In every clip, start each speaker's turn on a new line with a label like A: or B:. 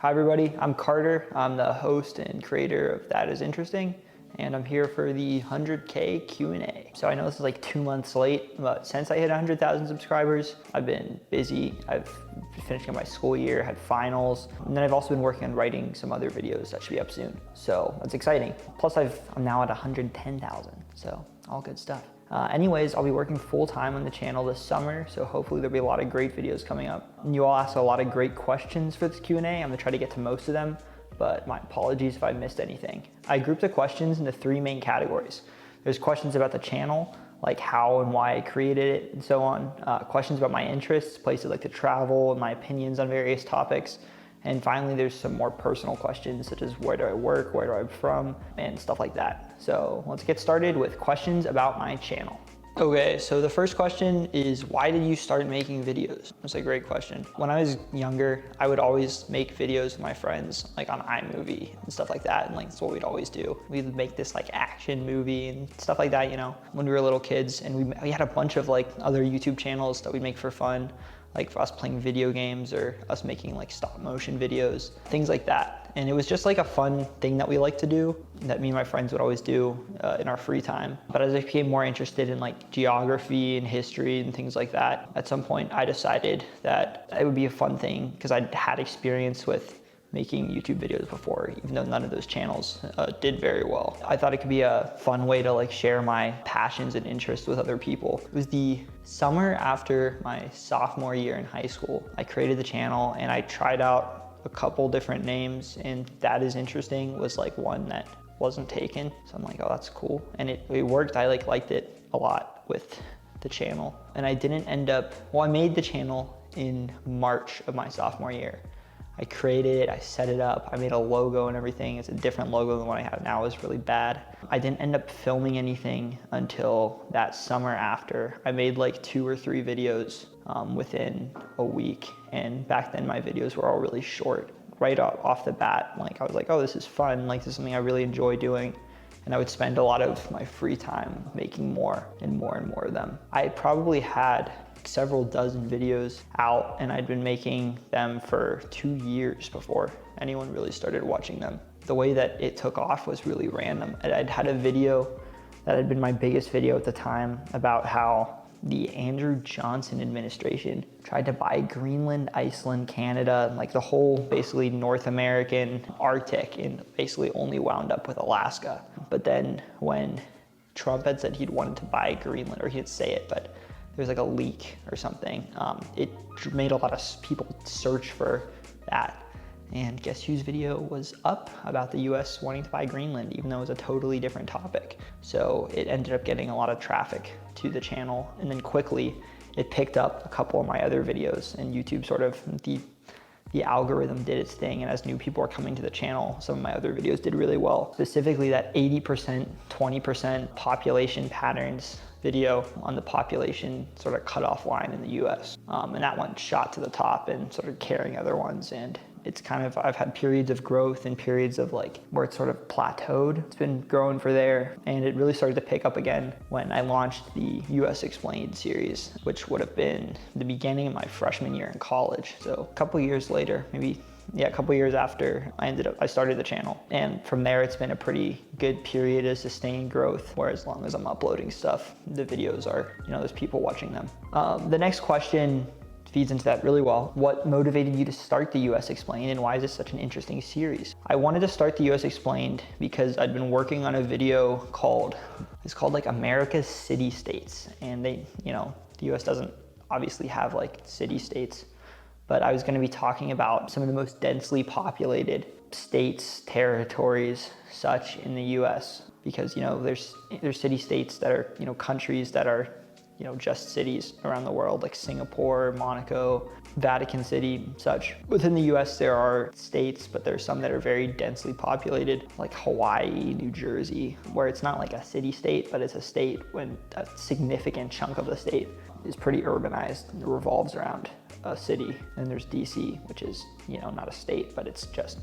A: Hi everybody, I'm Carter. I'm the host and creator of That Is Interesting, and I'm here for the 100K Q&A. So I know this is like 2 months late, but since I hit 100,000 subscribers, I've been busy. I've been finishing my school year, had finals, and then I've also been working on writing some other videos that should be up soon. So that's exciting. Plus I'm now at 110,000, so all good stuff. Anyways, I'll be working full-time on the channel this summer, so hopefully there'll be a lot of great videos coming up. And you all asked a lot of great questions for this Q&A. I'm gonna try to get to most of them, but my apologies if I missed anything. I grouped the questions into 3 main categories. There's questions about the channel, like how and why I created it and so on. Questions about my interests, places I like to travel, and my opinions on various topics. And finally, there's some more personal questions such as where do I work, where do I'm from, and stuff like that. So let's get started with questions about my channel. Okay, so the first question is, why did you start making videos? That's a great question. When I was younger, I would always make videos with my friends, like on iMovie and stuff like that, and like that's what we'd always do. We'd make this like action movie and stuff like that, you know, when we were little kids, and we had a bunch of like other YouTube channels that we'd make for fun, like for us playing video games or us making like stop motion videos, things like that. And it was just like a fun thing that we like to do, that me and my friends would always do in our free time. But as I became more interested in like geography and history and things like that, at some point I decided that it would be a fun thing because I'd had experience with making YouTube videos before, even though none of those channels did very well. I thought it could be a fun way to like share my passions and interests with other people. It was the summer after my sophomore year in high school. I created the channel and I tried out a couple different names, and That Is Interesting was like one that wasn't taken. So I'm like, oh, that's cool. And it worked. I liked it a lot with the channel. And I didn't end up, well, I made the channel in March of my sophomore year. I created it, I set it up, I made a logo and everything. It's a different logo than what I have now. It's really bad. I didn't end up filming anything until that summer after. I made like 2 or 3 videos within a week. And back then my videos were all really short. Right off the bat, like I was like, oh, this is fun. Like this is something I really enjoy doing. And I would spend a lot of my free time making more and more and more of them. I probably had several dozen videos out, and I'd been making them for 2 years before anyone really started watching them. The way that it took off was really random. I'd had a video that had been my biggest video at the time about how the Andrew Johnson administration tried to buy Greenland, Iceland, Canada, and like the whole basically North American Arctic, and basically only wound up with Alaska. But then when Trump had said he'd wanted to buy Greenland, or he'd say it, but there was like a leak or something. It made a lot of people search for that. And guess whose video was up about the US wanting to buy Greenland, even though it was a totally different topic. So it ended up getting a lot of traffic to the channel. And then quickly, it picked up a couple of my other videos, and YouTube sort of, the algorithm did its thing, and as new people are coming to the channel, some of my other videos did really well. Specifically that 80%, 20% population patterns video on the population sort of cutoff line in the US. And that one shot to the top and sort of carrying other ones. And it's kind of, I've had periods of growth and periods of like where it's sort of plateaued. It's been growing for there. And it really started to pick up again when I launched the US Explained series, which would have been the beginning of my freshman year in college. So a couple years later, a couple years after I started the channel. And from there, it's been a pretty good period of sustained growth, where as long as I'm uploading stuff, the videos are, there's people watching them. The next question feeds into that really well. What motivated you to start the US Explained, and why is this such an interesting series? I wanted to start the US Explained because I'd been working on a video it's called like America's City States. And the US doesn't obviously have like city states, but I was going to be talking about some of the most densely populated states, territories, such in the US, because there's city states that are countries that are just cities around the world, like Singapore, Monaco, Vatican City, such. Within the US there are states, but there's some that are very densely populated, like Hawaii, New Jersey, where it's not like a city state, but it's a state when a significant chunk of the state is pretty urbanized and revolves around a city. And there's DC, which is, not a state, but it's just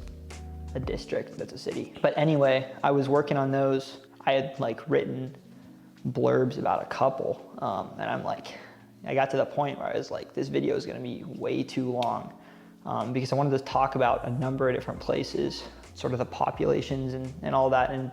A: a district that's a city. But anyway, I was working on those. I had like written blurbs about a couple, and I got to the point where I was like, this video is gonna be way too long. because I wanted to talk about a number of different places, sort of the populations and all that, and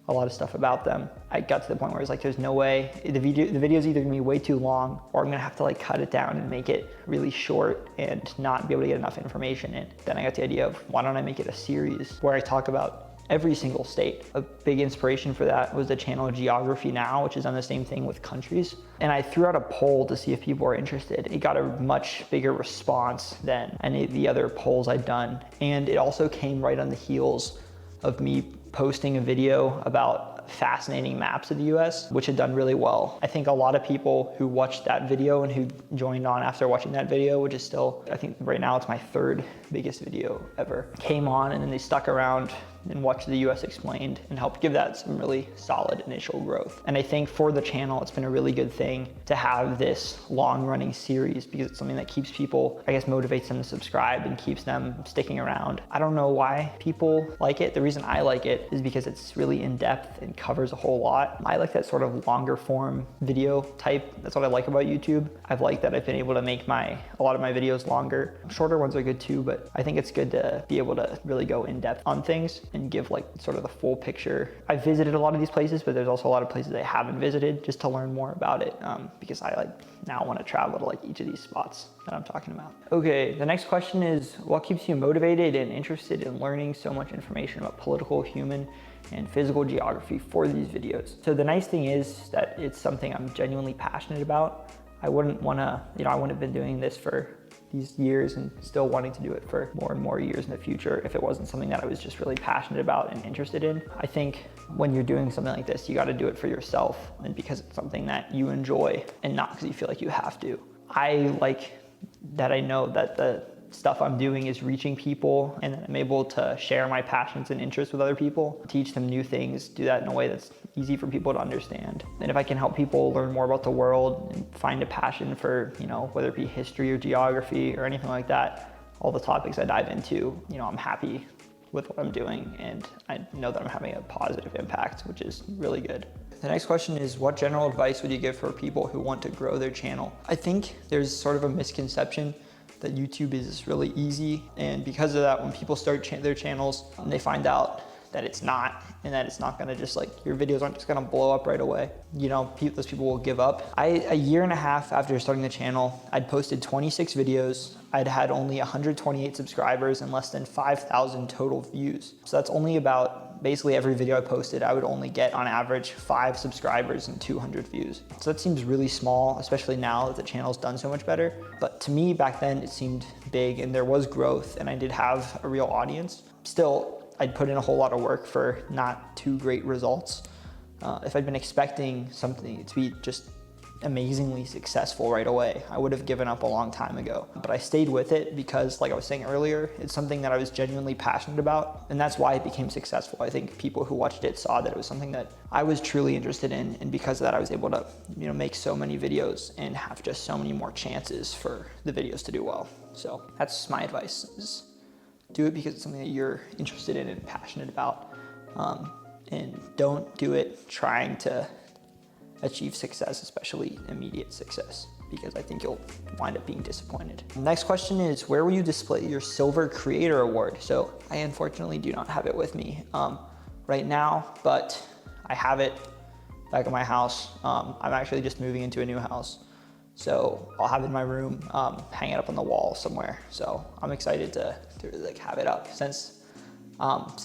A: a lot of stuff about them. I got to the point where it's like, there's no way, the video's either gonna be way too long, or I'm gonna have to like cut it down and make it really short and not be able to get enough information in. Then I got the idea of, why don't I make it a series where I talk about every single state. A big inspiration for that was the channel Geography Now, which has done the same thing with countries. And I threw out a poll to see if people were interested. It got a much bigger response than any of the other polls I'd done. And it also came right on the heels of me posting a video about fascinating maps of the US, which had done really well. I think a lot of people who watched that video and who joined on after watching that video, which is still, I think right now it's my third biggest video ever, came on and then they stuck around and watched the US Explained and helped give that some really solid initial growth. And I think for the channel, it's been a really good thing to have this long running series, because it's something that keeps people, I guess, motivates them to subscribe and keeps them sticking around. I don't know why people like it. The reason I like it is because it's really in depth and covers a whole lot. I like that sort of longer form video type. That's what I like about YouTube. I've liked that I've been able to make a lot of my videos longer. Shorter ones are good too, but I think it's good to be able to really go in depth on things and give like sort of the full picture. I've visited a lot of these places, but there's also a lot of places I haven't visited just to learn more about it, because I now want to travel to like each of these spots that I'm talking about. Okay, the next question is, what keeps you motivated and interested in learning so much information about political, human, and physical geography for these videos? So the nice thing is that it's something I'm genuinely passionate about. I wouldn't want to, I wouldn't have been doing this for these years and still wanting to do it for more and more years in the future if it wasn't something that I was just really passionate about and interested in. I think when you're doing something like this, you got to do it for yourself and because it's something that you enjoy and not because you feel like you have to. I like that I know that the stuff I'm doing is reaching people and that I'm able to share my passions and interests with other people, teach them new things, do that in a way that's easy for people to understand. And if I can help people learn more about the world and find a passion for, whether it be history or geography or anything like that, all the topics I dive into, I'm happy with what I'm doing and I know that I'm having a positive impact, which is really good. The next question is, what general advice would you give for people who want to grow their channel? I think there's sort of a misconception that YouTube is really easy, and because of that, when people start their channels and they find out that it's not, and that it's not gonna just your videos aren't just gonna blow up right away, those people will give up. A year and a half after starting the channel, I'd posted 26 videos. I'd had only 128 subscribers and less than 5,000 total views. So that's only about, basically every video I posted, I would only get on average 5 subscribers and 200 views. So that seems really small, especially now that the channel's done so much better. But to me back then, it seemed big and there was growth and I did have a real audience. Still, I'd put in a whole lot of work for not too great results. If I'd been expecting something to be just amazingly successful right away, I would have given up a long time ago. But I stayed with it because, like I was saying earlier, it's something that I was genuinely passionate about, and that's why it became successful. I think people who watched it saw that it was something that I was truly interested in, and because of that, I was able to, make so many videos and have just so many more chances for the videos to do well. So that's my advice, is do it because it's something that you're interested in and passionate about, and don't do it trying to achieve success, especially immediate success, because I think you'll wind up being disappointed. Next question is, where will you display your Silver Creator Award? So I unfortunately do not have it with me right now, but I have it back at my house. I'm actually just moving into a new house, so I'll have it in my room, hang it up on the wall somewhere. So I'm excited to have it up. Since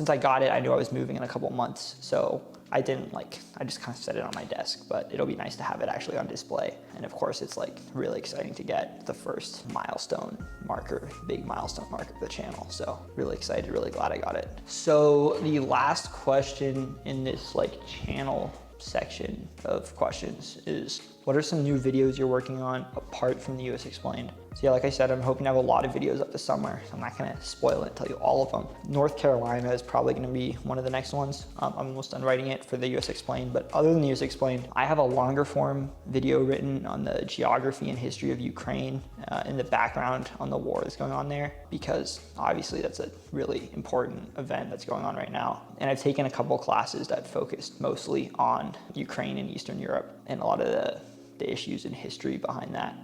A: I got it, I knew I was moving in a couple months, so I just kind of set it on my desk, but it'll be nice to have it actually on display. And of course, it's really exciting to get the first milestone marker, big milestone marker of the channel. So really excited, really glad I got it. So the last question in this channel section of questions is, what are some new videos you're working on apart from the US Explained? So yeah, like I said, I'm hoping to have a lot of videos up this summer. So I'm not gonna spoil it and tell you all of them. North Carolina is probably gonna be one of the next ones. I'm almost done writing it for the US Explained, but other than the US Explained, I have a longer form video written on the geography and history of Ukraine in the background on the war that's going on there, because obviously that's a really important event that's going on right now. And I've taken a couple classes that focused mostly on Ukraine and Eastern Europe and a lot of the issues and history behind that.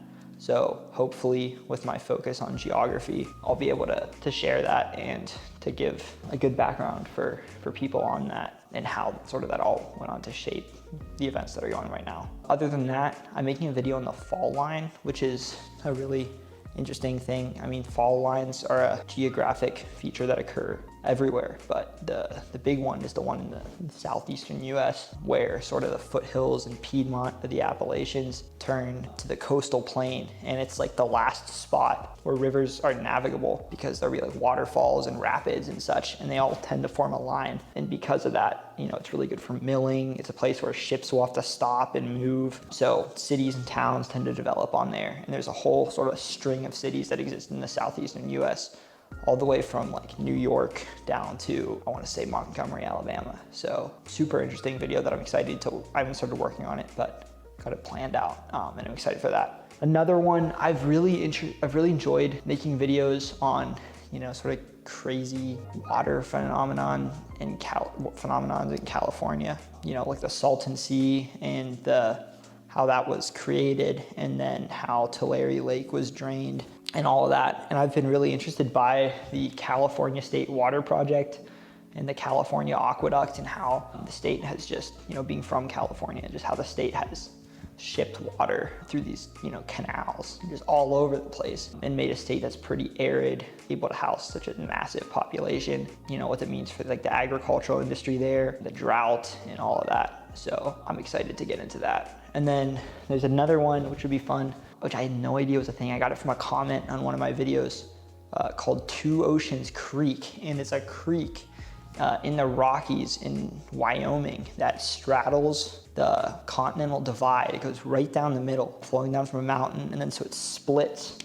A: So hopefully with my focus on geography, I'll be able to share that and to give a good background for people on that and how sort of that all went on to shape the events that are going right now. Other than that, I'm making a video on the fall line, which is a really interesting thing. I mean, fall lines are a geographic feature that occur everywhere, but the big one is the one in the southeastern US, where sort of the foothills and Piedmont of the Appalachians turn to the coastal plain, and it's like the last spot where rivers are navigable because there'll be like waterfalls and rapids and such, and they all tend to form a line. And because of that, you know, it's really good for milling. It's a place where ships will have to stop and move. So cities and towns tend to develop on there, and there's a whole sort of string of cities that exist in the southeastern US, all the way from like New York down to, I want to say, Montgomery, Alabama. So super interesting video that I haven't started working on it, but got it planned out, and I'm excited for that. Another one, I've really enjoyed making videos on, you know, sort of crazy water phenomenons in California, you know, like the Salton Sea and how that was created, and then how Tulare Lake was drained and all of that. And I've been really interested by the California State Water Project and the California Aqueduct, and how the state has just, you know, being from California, just how the state has shipped water through these, you know, canals just all over the place, and made a state that's pretty arid, able to house such a massive population. You know what it means for like the agricultural industry there, the drought and all of that. So I'm excited to get into that. And then there's another one which would be fun, which I had no idea was a thing. I got it from a comment on one of my videos, called Two Oceans Creek. And it's a creek in the Rockies in Wyoming that straddles the continental divide. It goes right down the middle, flowing down from a mountain, and then so it splits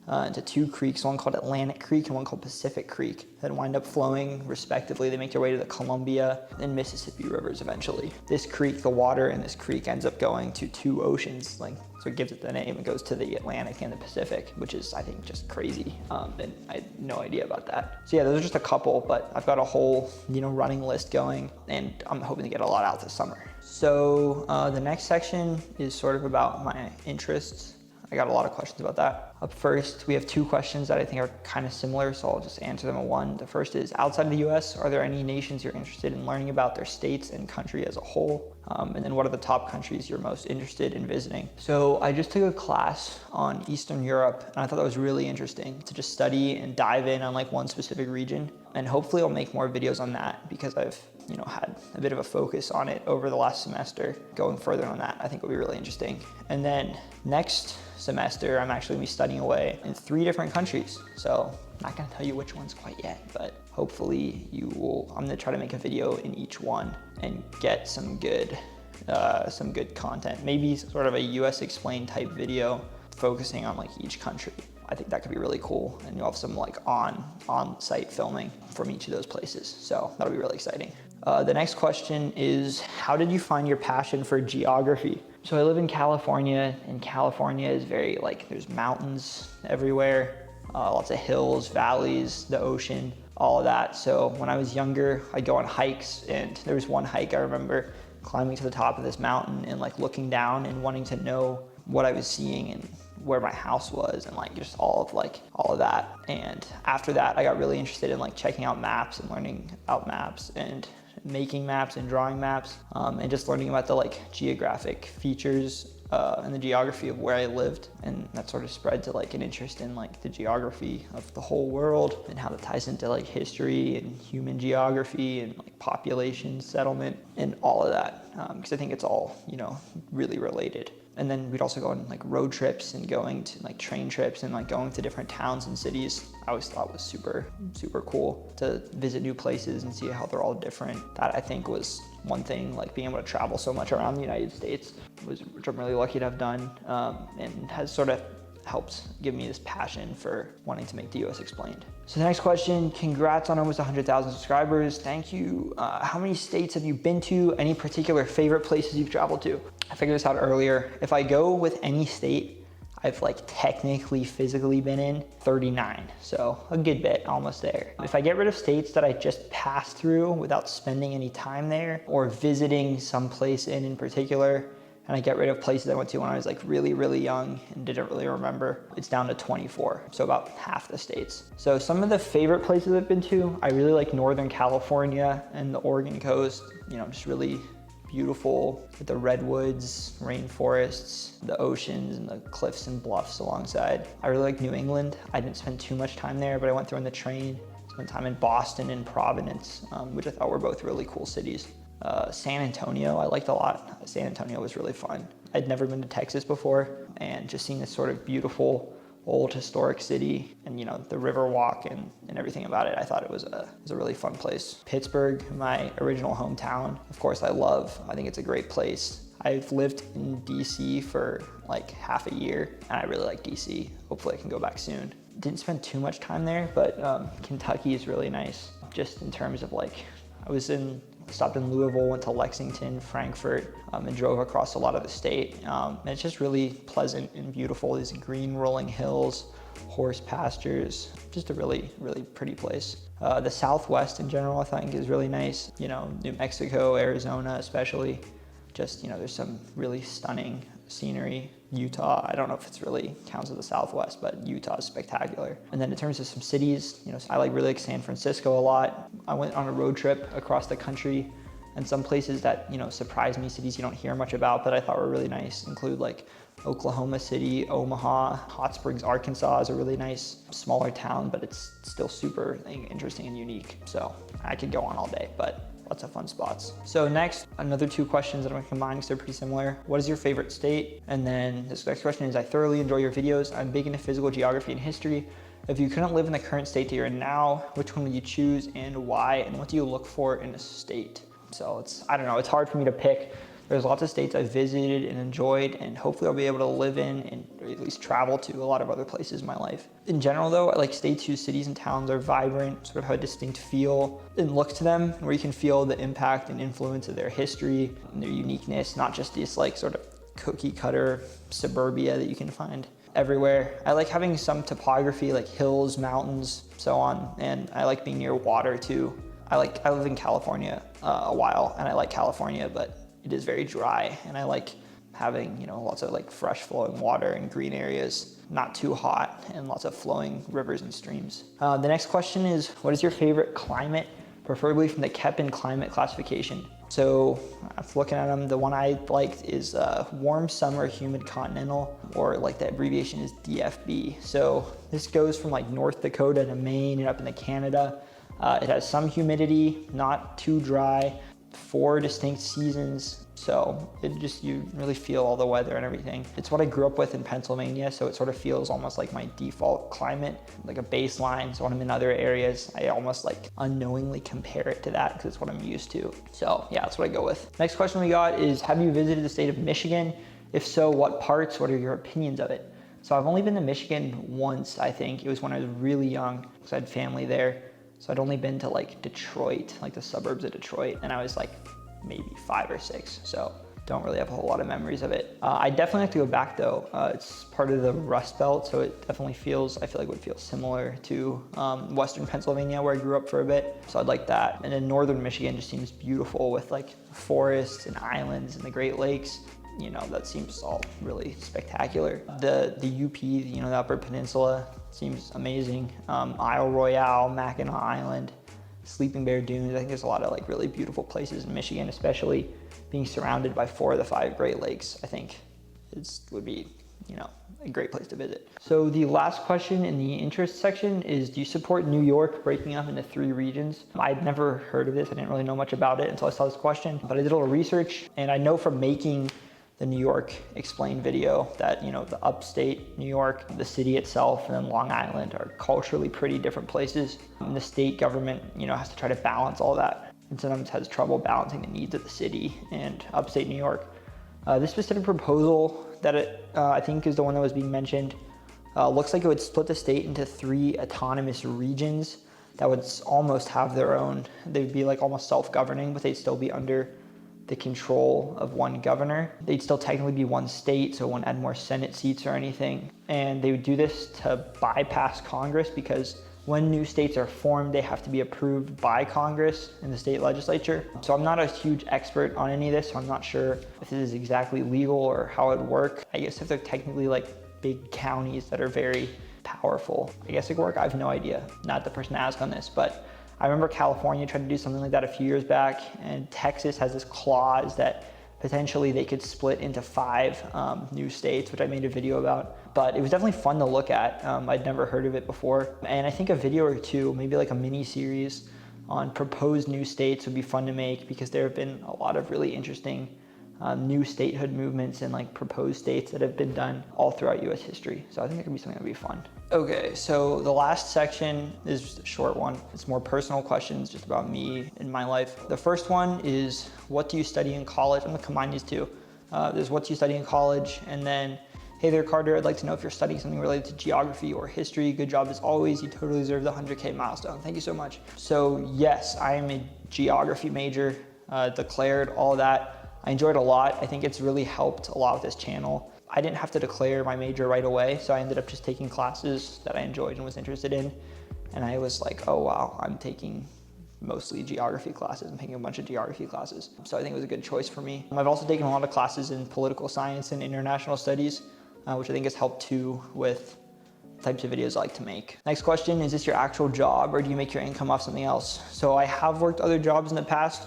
A: into two creeks, one called Atlantic Creek and one called Pacific Creek, that wind up flowing respectively. They make their way to the Columbia and Mississippi rivers eventually. This creek, the water in this creek ends up going to two oceans, like, so it gives it the name. It goes to the Atlantic and the Pacific, which is, I think, just crazy. And I had no idea about that. So yeah, those are just a couple, but I've got a whole, you know, running list going, and I'm hoping to get a lot out this summer. So the next section is sort of about my interests. I got a lot of questions about that. Up first, we have two questions that I think are kind of similar, so I'll just answer them in one. The first is, outside of the US, are there any nations you're interested in learning about, their states and country as a whole? And then what are the top countries you're most interested in visiting? So I just took a class on Eastern Europe, and I thought that was really interesting to just study and dive in on like one specific region. And hopefully I'll make more videos on that, because I've, you know, had a bit of a focus on it over the last semester. Going further on that, I think will be really interesting. And then next semester, I'm actually gonna be studying away in 3 different countries. So I'm not gonna tell you which ones quite yet, but hopefully I'm gonna try to make a video in each one and get some good content. Maybe sort of a US Explained type video focusing on like each country. I think that could be really cool, and you'll have some like on-site filming from each of those places. So that'll be really exciting. The next question is, how did you find your passion for geography? So I live in California, and California is very like, there's mountains everywhere, lots of hills, valleys, the ocean, all of that. So when I was younger, I'd go on hikes, and there was one hike I remember climbing to the top of this mountain and like looking down and wanting to know what I was seeing and where my house was, and like just all of that. And after that, I got really interested in like checking out maps and learning about maps and making maps and drawing maps, and just learning about the like geographic features and the geography of where I lived. And that sort of spread to like an interest in like the geography of the whole world and how that ties into like history and human geography and like population, settlement, and all of that, because I think it's all, you know, really related. And then we'd also go on like road trips and going to like train trips and like going to different towns and cities. I always thought was super, super cool to visit new places and see how they're all different. That I think was one thing, like being able to travel so much around the United States, which I'm really lucky to have done, and has sort of helped give me this passion for wanting to make the US Explained. So the next question, congrats on almost 100,000 subscribers. Thank you. How many states have you been to? Any particular favorite places you've traveled to? I figured this out earlier. If I go with any state I've like technically physically been in, 39. So a good bit, almost there. If I get rid of states that I just passed through without spending any time there or visiting some place in particular, and I get rid of places I went to when I was like really, really young and didn't really remember, it's down to 24. So about half the states. So some of the favorite places I've been to, I really like Northern California and the Oregon coast, you know, just really beautiful with the redwoods, rainforests, the oceans, and the cliffs and bluffs alongside. I really like New England. I didn't spend too much time there, but I went through on the train, spent time in Boston and Providence, which I thought were both really cool cities. San Antonio, I liked a lot. San Antonio was really fun. I'd never been to Texas before, and just seeing this sort of beautiful old historic city and, you know, the river walk and everything about it, I thought it was a really fun place. Pittsburgh, my original hometown, of course I think it's a great place. I've lived in DC for like half a year, and I really like DC. Hopefully I can go back soon. Didn't spend too much time there, but Kentucky is really nice, just in terms of like, stopped in Louisville, went to Lexington, Frankfurt, and drove across a lot of the state. And it's just really pleasant and beautiful. These green rolling hills, horse pastures, just a really, really pretty place. The Southwest in general, I think is really nice. You know, New Mexico, Arizona especially. Just, you know, there's some really stunning scenery. Utah, I don't know if it's really counts as the Southwest, but Utah is spectacular. And then in terms of some cities, you know, I really like San Francisco a lot. I went on a road trip across the country, and some places that, you know, surprised me, cities you don't hear much about, but I thought were really nice, include like Oklahoma City, Omaha, Hot Springs, Arkansas is a really nice smaller town, but it's still super interesting and unique. So I could go on all day, but lots of fun spots. So next, another 2 questions that I'm gonna combine because they're pretty similar. What is your favorite state? And then this next question is, I thoroughly enjoy your videos. I'm big into physical geography and history. If you couldn't live in the current state that you're in now, which one would you choose and why? And what do you look for in a state? So I don't know, it's hard for me to pick. There's lots of states I've visited and enjoyed, and hopefully I'll be able to live in and or at least travel to a lot of other places in my life. In general though, I like states whose cities and towns are vibrant, sort of have a distinct feel and look to them, where you can feel the impact and influence of their history and their uniqueness, not just this like sort of cookie cutter suburbia that you can find everywhere. I like having some topography like hills, mountains, so on, and I like being near water too. I live in California a while, and I like California, but it is very dry, and I like having, you know, lots of like fresh flowing water and green areas, not too hot, and lots of flowing rivers and streams. The next question is, what is your favorite climate, preferably from the Köppen climate classification? So looking at them, the one I liked is warm summer humid continental, or like the abbreviation is DFB. So this goes from like North Dakota to Maine and up into Canada. It has some humidity, not too dry, 4 distinct seasons, so you really feel all the weather and everything. It's what I grew up with in Pennsylvania, so it sort of feels almost like my default climate, like a baseline. So when I'm in other areas, I almost like unknowingly compare it to that because it's what I'm used to. So yeah, that's what I go with. Next question we got is, have you visited the state of Michigan? If so, what parts? What are your opinions of it? So I've only been to Michigan once, I think. It was when I was really young because I had family there. So I'd only been to like Detroit, like the suburbs of Detroit, and I was like maybe 5 or 6. So don't really have a whole lot of memories of it. I definitely have to go back though. It's part of the Rust Belt, so it definitely feels, I feel like it would feel similar to Western Pennsylvania where I grew up for a bit. So I'd like that. And then Northern Michigan just seems beautiful with like forests and islands and the Great Lakes. You know, that seems all really spectacular. The UP, you know, the Upper Peninsula seems amazing. Isle Royale, Mackinac Island, Sleeping Bear Dunes. I think there's a lot of like really beautiful places in Michigan, especially being surrounded by 4 of the 5 Great Lakes. I think would be, you know, a great place to visit. So the last question in the interest section is, do you support New York breaking up into 3 regions? I'd never heard of this. I didn't really know much about it until I saw this question, but I did a little research, and I know from making the New York Explained video that, you know, the upstate New York, the city itself, and then Long Island are culturally pretty different places. And the state government, you know, has to try to balance all that, and sometimes has trouble balancing the needs of the city and upstate New York. This specific proposal that I think is the one that was being mentioned, looks like it would split the state into 3 autonomous regions that would almost have their own, they'd be like almost self-governing, but they'd still be under the control of one governor. They'd still technically be one state, so it wouldn't add more Senate seats or anything. And they would do this to bypass Congress because when new states are formed, they have to be approved by Congress and the state legislature. So I'm not a huge expert on any of this, so I'm not sure if this is exactly legal or how it would work. I guess if they're technically like big counties that are very powerful, I guess it could work. I have no idea, not the person to ask on this, but I remember California tried to do something like that a few years back, and Texas has this clause that potentially they could split into 5 new states, which I made a video about. But it was definitely fun to look at. I'd never heard of it before. And I think a video or two, maybe like a mini series on proposed new states would be fun to make, because there have been a lot of really interesting new statehood movements and like proposed states that have been done all throughout US history. So I think it could be something that would be fun. Okay, so the last section is just a short one. It's more personal questions just about me and my life. The first one is, what do you study in college? I'm gonna combine these two. There's what do you study in college, and then, hey there Carter, I'd like to know if you're studying something related to geography or history. Good job as always. You totally deserve the 100K milestone. Thank you so much. So yes, I am a geography major, declared, all that. I enjoyed it a lot. I think it's really helped a lot with this channel. I didn't have to declare my major right away, so I ended up just taking classes that I enjoyed and was interested in. And I was like, oh wow, I'm taking mostly geography classes. I'm taking a bunch of geography classes. So I think it was a good choice for me. I've also taken a lot of classes in political science and international studies, which I think has helped too with the types of videos I like to make. Next question, is this your actual job or do you make your income off something else? So I have worked other jobs in the past.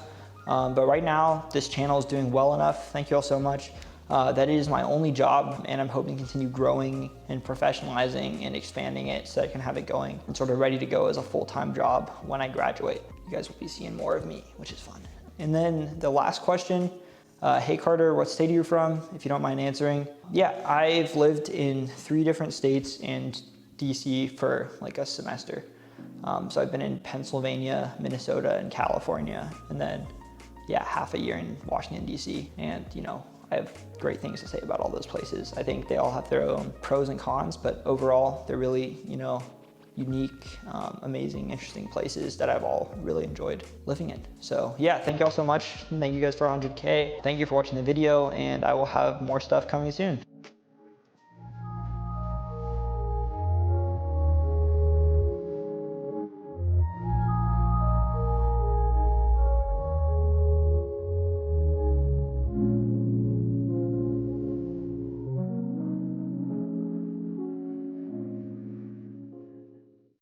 A: But right now, this channel is doing well enough. Thank you all so much. That is my only job, and I'm hoping to continue growing and professionalizing and expanding it so I can have it going and sort of ready to go as a full-time job when I graduate. You guys will be seeing more of me, which is fun. And then the last question, hey Carter, what state are you from? If you don't mind answering. Yeah, I've lived in 3 different states and DC for like a semester. So I've been in Pennsylvania, Minnesota, and California, and then yeah, half a year in Washington, DC. And you know, I have great things to say about all those places. I think they all have their own pros and cons, but overall, they're really, you know, unique, amazing, interesting places that I've all really enjoyed living in. So yeah, thank you all so much. Thank you guys for 100K. Thank you for watching the video, and I will have more stuff coming soon.